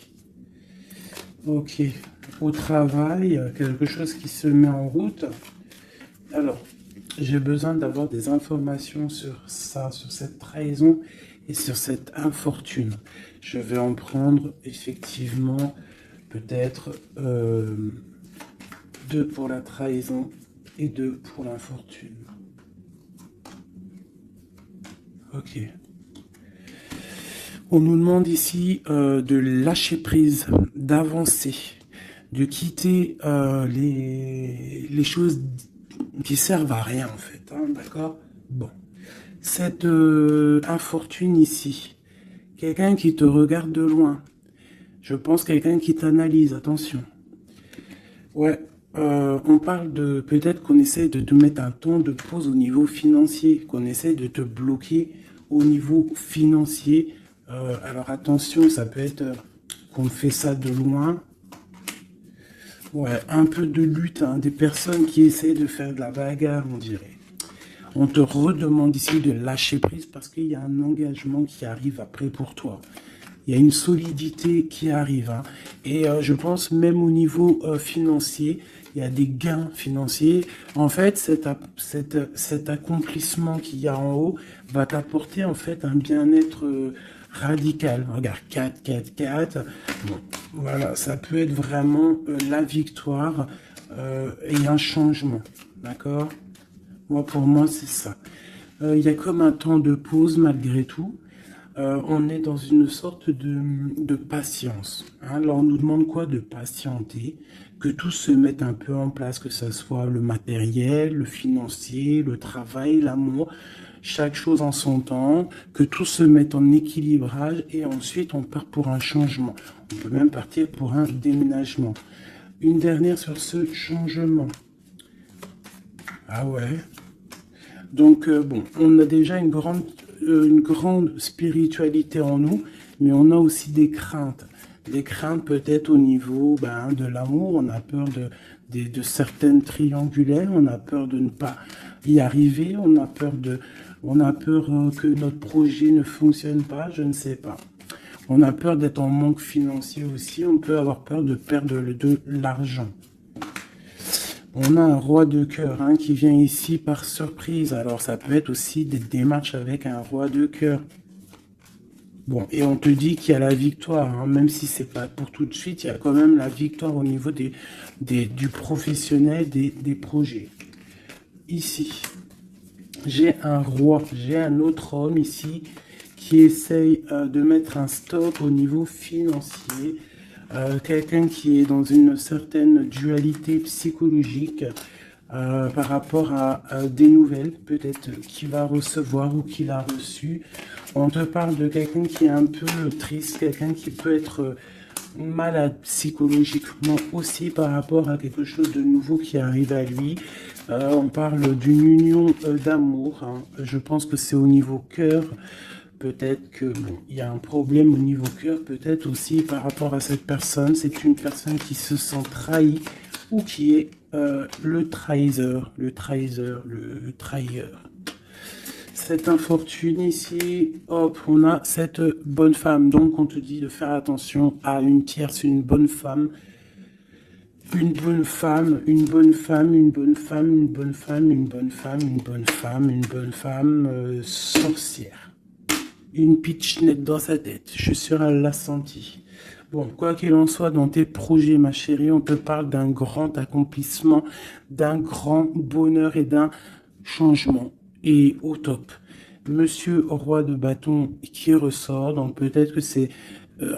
Ok. Au travail, quelque chose qui se met en route. Alors, j'ai besoin d'avoir des informations sur ça, sur cette trahison et sur cette infortune. Je vais en prendre effectivement peut-être 2 pour la trahison et 2 pour l'infortune. Ok. On nous demande ici de lâcher prise, d'avancer, de quitter les choses qui servent à rien en fait, hein, d'accord? Bon, cette infortune ici, quelqu'un qui te regarde de loin, je pense quelqu'un qui t'analyse, attention. Ouais, on parle de peut-être qu'on essaie de te mettre un temps de pause au niveau financier, qu'on essaie de te bloquer au niveau financier. Alors attention, ça peut être qu'on fait ça de loin. Ouais, un peu de lutte, hein, des personnes qui essaient de faire de la bagarre, on dirait. On te redemande ici de lâcher prise parce qu'il y a un engagement qui arrive après pour toi. Il y a une solidité qui arrive, hein. Et je pense même au niveau financier, il y a des gains financiers. En fait, cet accomplissement qu'il y a en haut va t'apporter en fait un bien-être radical. Regarde, 4, 4, 4. Bon, voilà, ça peut être vraiment la victoire et un changement. D'accord? Moi, pour moi, c'est ça. Il y a comme un temps de pause malgré tout. On est dans une sorte de patience, hein. Alors on nous demande quoi? De patienter, que tout se mette un peu en place, que ce soit le matériel, le financier, le travail, l'amour, chaque chose en son temps, que tout se mette en équilibrage et ensuite on part pour un changement. On peut même partir pour un déménagement. Une dernière sur ce changement. Ah ouais. Donc bon, on a déjà une grande spiritualité en nous, mais on a aussi des craintes. Des craintes peut-être au niveau de l'amour, on a peur de certaines triangulaires, on a peur de ne pas y arriver, on a peur que notre projet ne fonctionne pas, je ne sais pas. On a peur d'être en manque financier aussi, on peut avoir peur de perdre de l'argent. On a un roi de cœur, hein, qui vient ici par surprise. Alors, ça peut être aussi des démarches avec un roi de cœur. Bon, et on te dit qu'il y a la victoire, hein, même si c'est pas pour tout de suite, il y a quand même la victoire au niveau du professionnel, des projets. Ici, j'ai un roi, j'ai un autre homme ici qui essaye de mettre un stop au niveau financier. Quelqu'un qui est dans une certaine dualité psychologique par rapport à des nouvelles, peut-être qu'il va recevoir ou qu'il a reçu. On te parle de quelqu'un qui est un peu triste, quelqu'un qui peut être malade psychologiquement aussi par rapport à quelque chose de nouveau qui arrive à lui. On parle d'une union d'amour, hein. Je pense que c'est au niveau cœur. Peut-être que bon, il y a un problème au niveau cœur, peut-être aussi par rapport à cette personne. C'est une personne qui se sent trahie ou qui est le trahisseur, le trahisseur, le trahilleur. Cette infortune ici, hop, on a cette bonne femme. Donc on te dit de faire attention à une tierce, une bonne femme. Une bonne femme, une bonne femme, une bonne femme, une bonne femme, une bonne femme, une bonne femme, une bonne femme sorcière. Une pitchnette dans sa tête. Je suis sûr elle l'a senti. Bon, quoi qu'il en soit, dans tes projets, ma chérie, on te parle d'un grand accomplissement, d'un grand bonheur et d'un changement. Et au top. Monsieur roi de bâton qui ressort, donc peut-être que c'est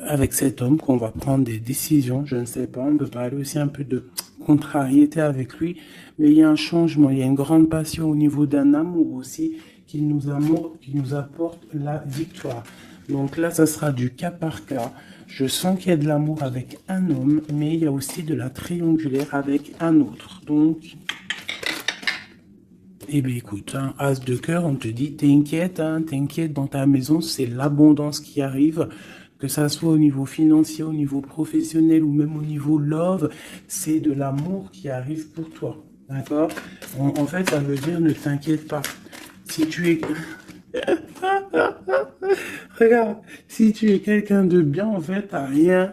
avec cet homme qu'on va prendre des décisions, je ne sais pas, on peut parler aussi un peu de contrariété avec lui, mais il y a un changement, il y a une grande passion au niveau d'un amour aussi qui nous apporte la victoire. Donc là, ça sera du cas par cas. Je sens qu'il y a de l'amour avec un homme, mais il y a aussi de la triangulaire avec un autre. Donc, eh bien écoute, hein, As de cœur, on te dit, t'inquiète, hein, t'inquiète, dans ta maison, c'est l'abondance qui arrive, que ça soit au niveau financier, au niveau professionnel ou même au niveau love, c'est de l'amour qui arrive pour toi, d'accord? En fait, ça veut dire, ne t'inquiète pas. Si tu es... Regarde, si tu es quelqu'un de bien, en fait, t'as rien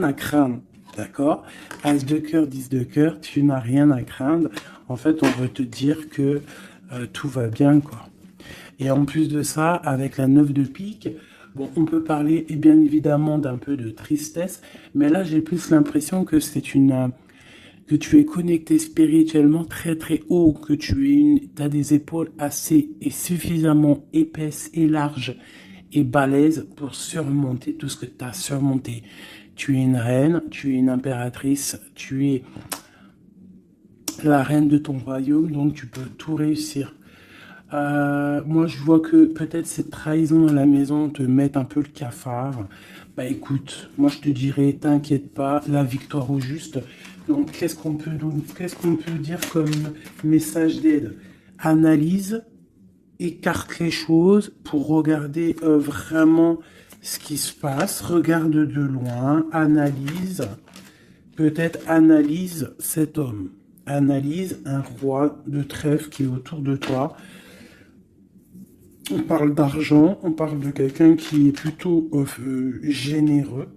à craindre. D'accord? As de cœur, 10 de cœur, tu n'as rien à craindre. En fait, on veut te dire que tout va bien, quoi. Et en plus de ça, avec la 9 de pique, bon, on peut parler, et bien évidemment, d'un peu de tristesse, mais là, j'ai plus l'impression que que tu es connecté spirituellement très très haut, que as des épaules assez et suffisamment épaisses et larges et balèzes pour surmonter tout ce que tu as surmonté. Tu es une reine, tu es une impératrice, tu es la reine de ton royaume, donc tu peux tout réussir. Moi, je vois que peut-être cette trahison à la maison te met un peu le cafard. Bah écoute, moi je te dirais, t'inquiète pas, la victoire au juste. Donc, qu'est-ce qu'on peut dire comme message d'aide? Analyse, écarte les choses pour regarder vraiment ce qui se passe. Regarde de loin, analyse, peut-être analyse cet homme. Analyse un roi de trèfle qui est autour de toi. On parle d'argent, on parle de quelqu'un qui est plutôt généreux.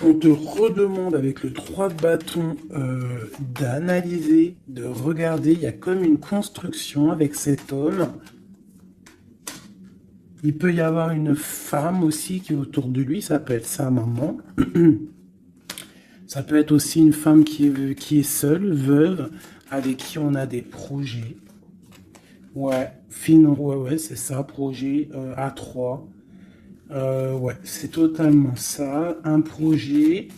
On te redemande avec le 3 de bâton d'analyser, de regarder. Il y a comme une construction avec cet homme. Il peut y avoir une femme aussi qui est autour de lui, ça peut être sa maman. Ça peut être aussi une femme qui est seule, veuve, avec qui on a des projets. Ouais, ouais, c'est ça, projet A3. Ouais, c'est totalement ça. Un projet.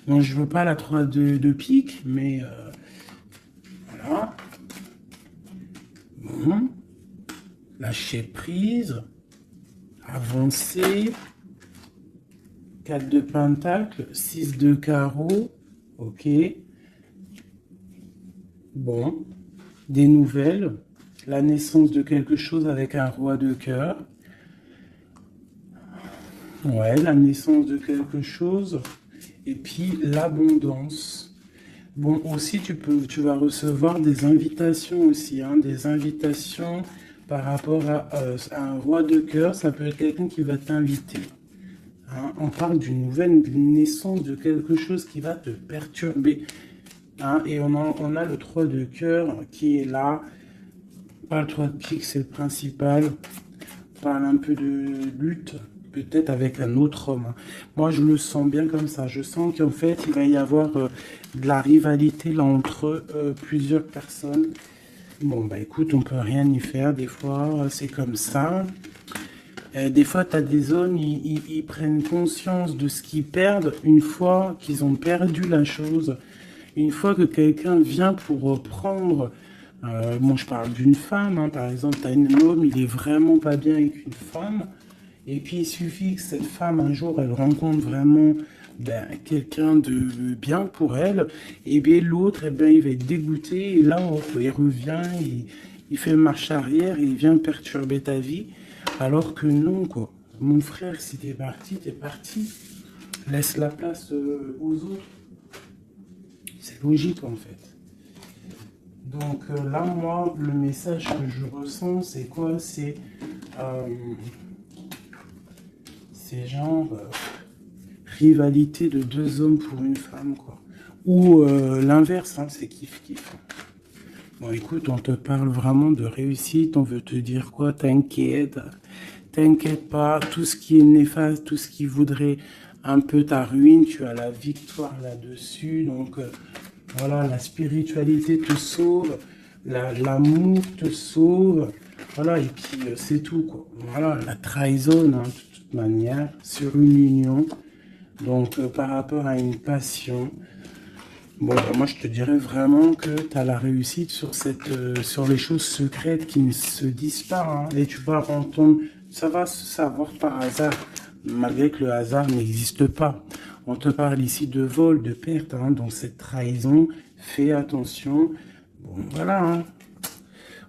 Bon, je veux pas la 3 de pique, mais voilà. Bon. Lâcher prise. Avancer. 4 de pentacle. 6 de carreau. Ok. Bon. Des nouvelles. La naissance de quelque chose avec un roi de cœur. Ouais, la naissance de quelque chose. Et puis l'abondance. Bon, aussi, tu vas recevoir des invitations aussi, hein, des invitations par rapport à un roi de cœur. Ça peut être quelqu'un qui va t'inviter. Hein. On parle d'une nouvelle naissance de quelque chose qui va te perturber. Hein. Et on a le 3 de cœur qui est là. parle 3 de pique, c'est le principal. Parle un peu de lutte, peut-être avec un autre homme, hein. Moi, je le sens bien comme ça. Je sens qu'en fait, il va y avoir de la rivalité là entre plusieurs personnes. Bon, bah écoute, on peut rien y faire. Des fois, c'est comme ça. Des fois, tu as des hommes, ils prennent conscience de ce qu'ils perdent une fois qu'ils ont perdu la chose. Une fois que quelqu'un vient pour reprendre, bon, je parle d'une femme, hein, par exemple, tu as un homme, il est vraiment pas bien avec une femme, et puis il suffit que cette femme, un jour, elle rencontre vraiment ben, quelqu'un de bien pour elle, et bien l'autre, eh ben, il va être dégoûté, et là, il revient, il fait marche arrière, et il vient perturber ta vie, alors que non, quoi. Mon frère, si t'es parti, t'es parti. Laisse la place aux autres. C'est logique, en fait. Donc là, moi, le message que je ressens, c'est quoi? C'est genre rivalité de deux hommes pour une femme, quoi. Ou l'inverse, hein, c'est kiff-kiff. Bon, écoute, on te parle vraiment de réussite, on veut te dire quoi? T'inquiète, t'inquiète pas, tout ce qui est néfaste, tout ce qui voudrait un peu ta ruine, tu as la victoire là-dessus. Donc voilà, la spiritualité te sauve, l'amour te sauve, voilà, et puis c'est tout, quoi. Voilà, la trahison, hein, de toute manière, sur une union, donc par rapport à une passion. Bon, bah, moi je te dirais vraiment que tu as la réussite sur sur les choses secrètes qui ne se disent pas, hein. Et tu vas entendre, ça va se savoir par hasard, malgré que le hasard n'existe pas. On te parle ici de vol, de perte, hein, donc cette trahison, fais attention. Bon, voilà, hein.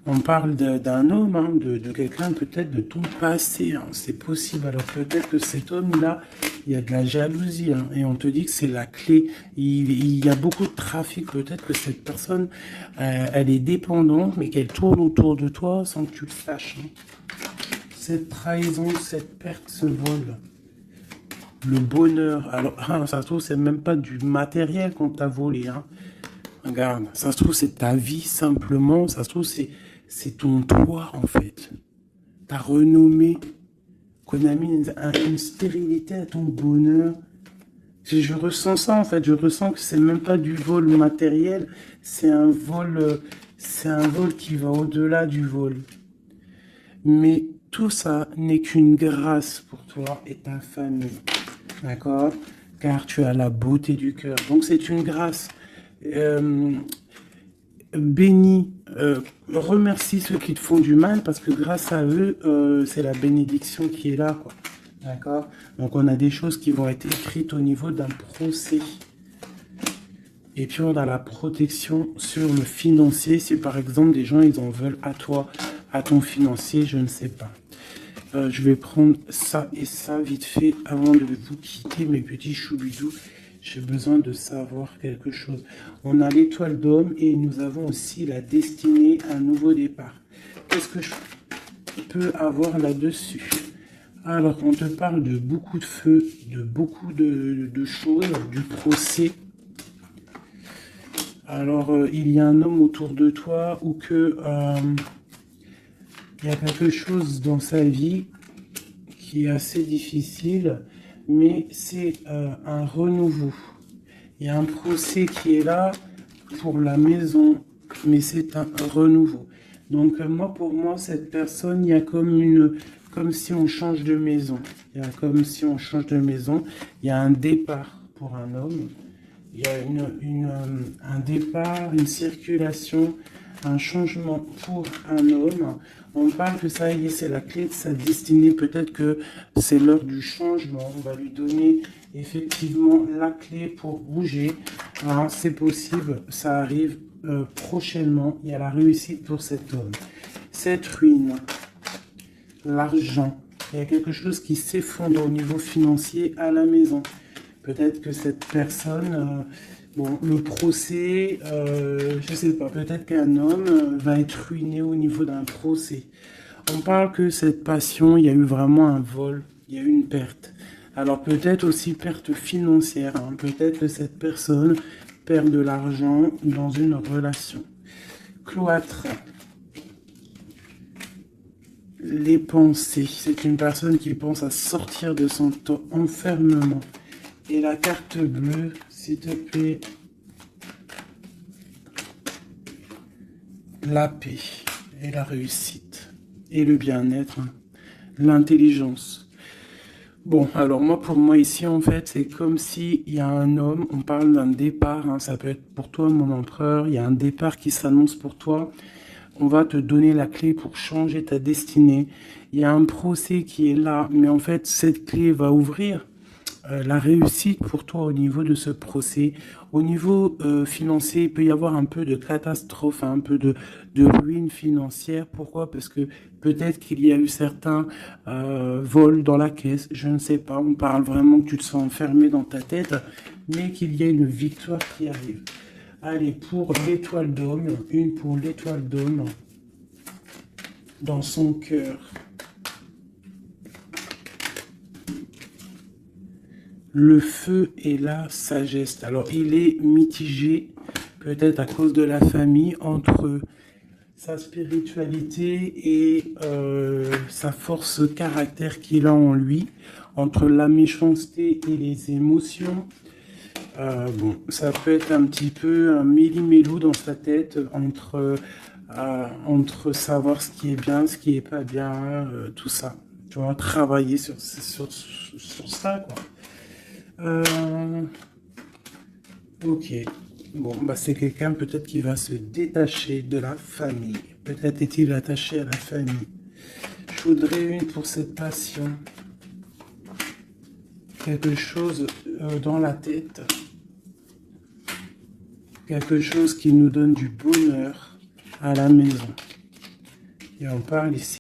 On parle d'un homme, hein, de quelqu'un peut-être de ton passé, hein, c'est possible. Alors peut-être que cet homme-là, il y a de la jalousie, hein, et on te dit que c'est la clé. Il y a beaucoup de trafic, peut-être que cette personne, elle est dépendante, mais qu'elle tourne autour de toi sans que tu le saches, hein. Cette trahison, cette perte, ce vol, le bonheur. Alors, ah, ça se trouve, c'est même pas du matériel qu'on t'a volé, hein. Regarde, ça se trouve, c'est ta vie simplement. Ça se trouve, c'est ton toit, en fait. Ta renommée. Qu'on a mis une stérilité à ton bonheur. Je ressens ça, en fait. Je ressens que c'est même pas du vol matériel. C'est un vol qui va au-delà du vol. Mais tout ça n'est qu'une grâce pour toi et ta famille. D'accord? Car tu as la beauté du cœur. Donc, c'est une grâce. Bénis, remercie ceux qui te font du mal parce que grâce à eux, c'est la bénédiction qui est là, quoi. D'accord? Donc on a des choses qui vont être écrites au niveau d'un procès. Et puis on a la protection sur le financier. Si par exemple des gens ils en veulent à toi, à ton financier, je ne sais pas. Je vais prendre ça et ça vite fait avant de vous quitter, mes petits choubidous. J'ai besoin de savoir quelque chose. On a l'étoile d'homme et nous avons aussi la destinée, un nouveau départ. Qu'est-ce que je peux avoir là-dessus? Alors, on te parle de beaucoup de feu, de beaucoup de choses, du procès. Alors, il y a un homme autour de toi ou que il y a quelque chose dans sa vie qui est assez difficile, mais c'est un renouveau. Il y a un procès qui est là pour la maison, mais c'est un renouveau. Donc moi, pour moi, cette personne, il y a comme si on change de maison. Il y a comme si on change de maison. Il y a un départ pour un homme. Il y a un départ, une circulation, un changement pour un homme. On parle que ça y est, c'est la clé de sa destinée. Peut-être que c'est l'heure du changement. On va lui donner effectivement la clé pour bouger. Alors, c'est possible, ça arrive prochainement. Il y a la réussite pour cet homme. Cette ruine, l'argent, il y a quelque chose qui s'effondre au niveau financier à la maison. Peut-être que cette personne, bon, le procès, je sais pas, peut-être qu'un homme va être ruiné au niveau d'un procès. On parle que cette passion, il y a eu vraiment un vol, il y a eu une perte. Alors peut-être aussi perte financière, hein. Peut-être que cette personne perd de l'argent dans une relation. Cloître. les pensées. C'est une personne qui pense à sortir de son enfermement. Et la carte bleue, s'il te plaît. La paix et la réussite. Et le bien-être. L'intelligence. Bon, alors moi, pour moi ici, en fait, c'est comme si il y a un homme, on parle d'un départ, hein, ça peut être pour toi, mon empereur, il y a un départ qui s'annonce pour toi. On va te donner la clé pour changer ta destinée. Il y a un procès qui est là, mais en fait, cette clé va ouvrir la réussite pour toi au niveau de ce procès. Au niveau financier, il peut y avoir un peu de catastrophe, un peu de ruine financière. Pourquoi? Parce que peut-être qu'il y a eu certains vols dans la caisse, je ne sais pas. On parle vraiment que tu te sens enfermé dans ta tête, mais qu'il y a une victoire qui arrive. Allez, pour l'étoile d'homme, une pour l'étoile d'homme dans son cœur. Le feu et la sagesse. Alors, il est mitigé, peut-être à cause de la famille, entre sa spiritualité et sa force caractère qu'il a en lui, entre la méchanceté et les émotions. Bon, ça peut être un petit peu un méli-mélou dans sa tête entre savoir ce qui est bien, ce qui est pas bien, tout ça. Tu vois, travailler sur ça, quoi. Ok. Bon, bah c'est quelqu'un peut-être qui va se détacher de la famille. Peut-être est-il attaché à la famille. Je voudrais une pour cette passion. Quelque chose dans la tête. Quelque chose qui nous donne du bonheur à la maison. Et on parle ici.